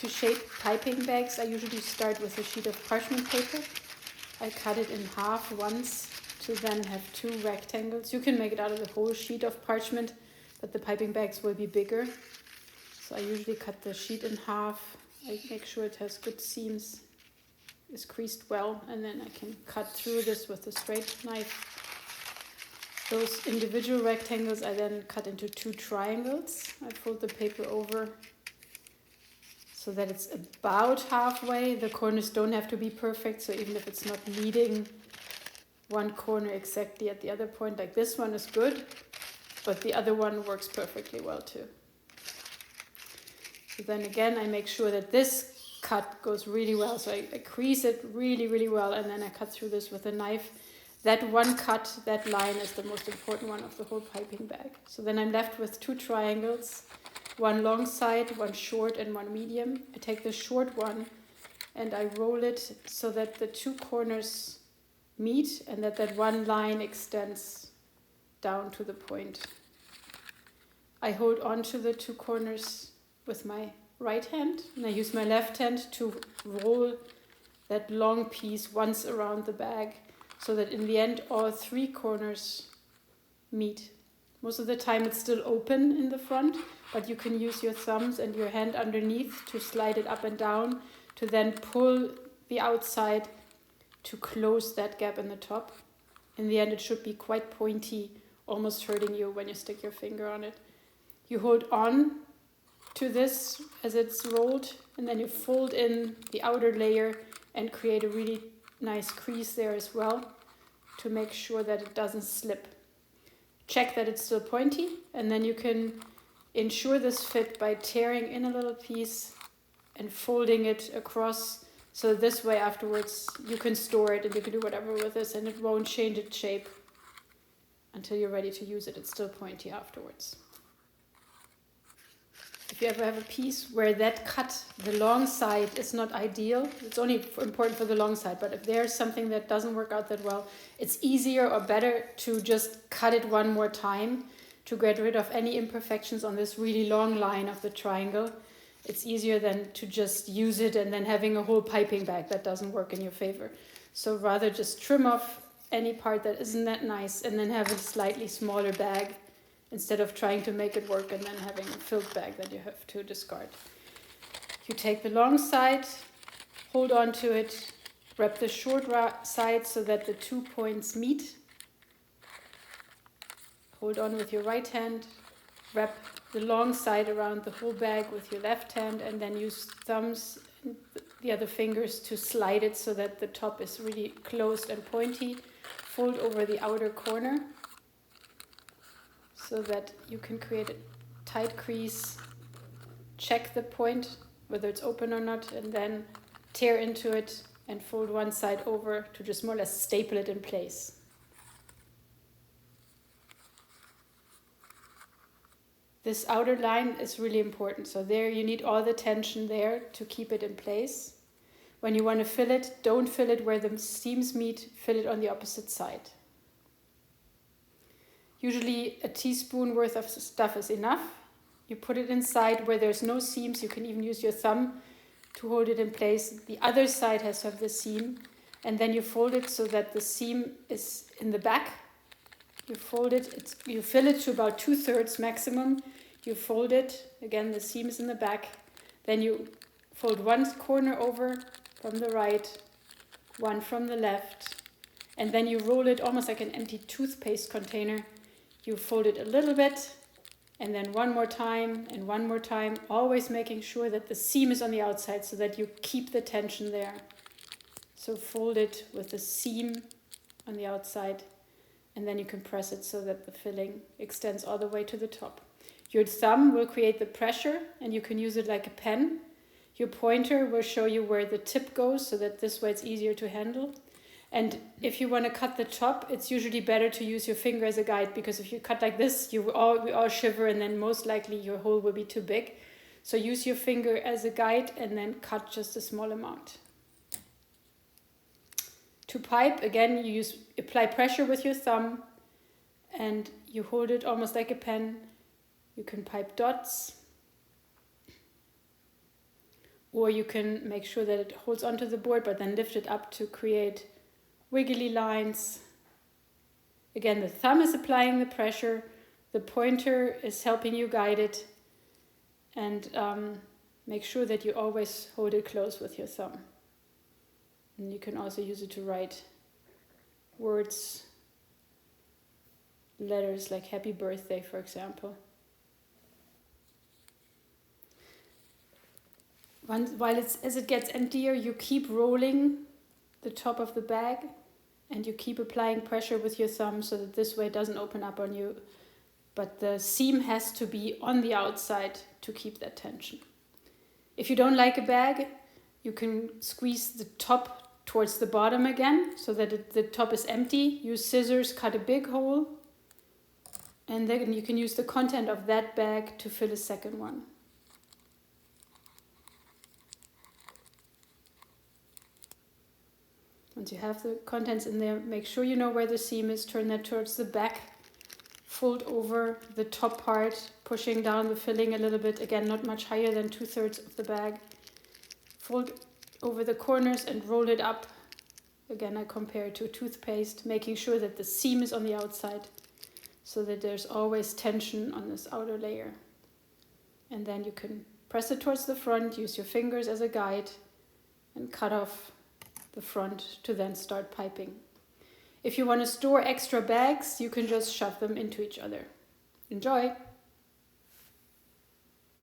To shape piping bags, I usually start with a sheet of parchment paper. I cut it in half once to then have 2 rectangles. You can make it out of the whole sheet of parchment, but the piping bags will be bigger. So I usually cut the sheet in half. I make sure it has good seams, is creased well, and then I can cut through this with a straight knife. Those individual rectangles I then cut into 2 triangles. I fold the paper over so that it's about halfway. The corners don't have to be perfect, so even if it's not meeting one corner exactly at the other point, like this one is good, but the other one works perfectly well too. So then again, I make sure that this cut goes really well. So I crease it really, really well, and then I cut through this with a knife. That one cut, that line is the most important one of the whole piping bag. So then I'm left with 2 triangles, one long side, one short, and one medium. I take the short one and I roll it so that the 2 corners meet and that one line extends down to the point. I hold on to the 2 corners with my right hand, and I use my left hand to roll that long piece once around the bag, so that in the end all 3 corners meet. Most of the time it's still open in the front, but you can use your thumbs and your hand underneath to slide it up and down, to then pull the outside to close that gap in the top. In the end it should be quite pointy, almost hurting you when you stick your finger on it. You hold on to this as it's rolled, and then you fold in the outer layer and create a really nice crease there as well to make sure that it doesn't slip. Check that it's still pointy, and then you can ensure this fit by tearing in a little piece and folding it across, so this way afterwards you can store it and you can do whatever with this and it won't change its shape until you're ready to use it. It's still pointy afterwards. If you ever have a piece where that cut, the long side, is not ideal, it's only important for the long side, but if there's something that doesn't work out that well, it's easier or better to just cut it one more time to get rid of any imperfections on this really long line of the triangle. It's easier than to just use it and then having a whole piping bag that doesn't work in your favor. So rather just trim off any part that isn't that nice and then have a slightly smaller bag, instead of trying to make it work and then having a filled bag that you have to discard. You take the long side, hold on to it, wrap the short side so that the 2 points meet. Hold on with your right hand, wrap the long side around the whole bag with your left hand, and then use thumbs and the other fingers to slide it so that the top is really closed and pointy. Fold over the outer corner so that you can create a tight crease. Check the point, whether it's open or not, and then tear into it and fold one side over to just more or less staple it in place. This outer line is really important. So there you need all the tension there to keep it in place. When you want to fill it, don't fill it where the seams meet, fill it on the opposite side. Usually a teaspoon worth of stuff is enough. You put it inside where there's no seams. You can even use your thumb to hold it in place. The other side has to have the seam, and then you fold it so that the seam is in the back. You fold it, you fill it to about 2/3 maximum. You fold it, again the seam is in the back. Then you fold one corner over from the right, one from the left, and then you roll it almost like an empty toothpaste container. You fold it a little bit, and then one more time, and one more time, always making sure that the seam is on the outside so that you keep the tension there. So fold it with the seam on the outside, and then you can press it so that the filling extends all the way to the top. Your thumb will create the pressure, and you can use it like a pen. Your pointer will show you where the tip goes, so that this way it's easier to handle. And if you want to cut the top, it's usually better to use your finger as a guide, because if you cut like this, we all shiver, and then most likely your hole will be too big. So use your finger as a guide and then cut just a small amount. To pipe, again, you apply pressure with your thumb and you hold it almost like a pen. You can pipe dots or you can make sure that it holds onto the board but then lift it up to create wiggly lines. Again, the thumb is applying the pressure, the pointer is helping you guide it, and make sure that you always hold it close with your thumb. And you can also use it to write words, letters like happy birthday, for example. As it gets emptier, you keep rolling the top of the bag and you keep applying pressure with your thumb so that this way it doesn't open up on you. But the seam has to be on the outside to keep that tension. If you don't like a bag, you can squeeze the top towards the bottom again so that the top is empty. Use scissors, cut a big hole, and then you can use the content of that bag to fill a second one. Once you have the contents in there, make sure you know where the seam is, turn that towards the back, fold over the top part, pushing down the filling a little bit, again not much higher than 2/3 of the bag. Fold over the corners and roll it up. Again, I compare it to a toothpaste, making sure that the seam is on the outside so that there's always tension on this outer layer. And then you can press it towards the front, use your fingers as a guide, and cut off the front to then start piping. If you want to store extra bags, you can just shove them into each other. Enjoy!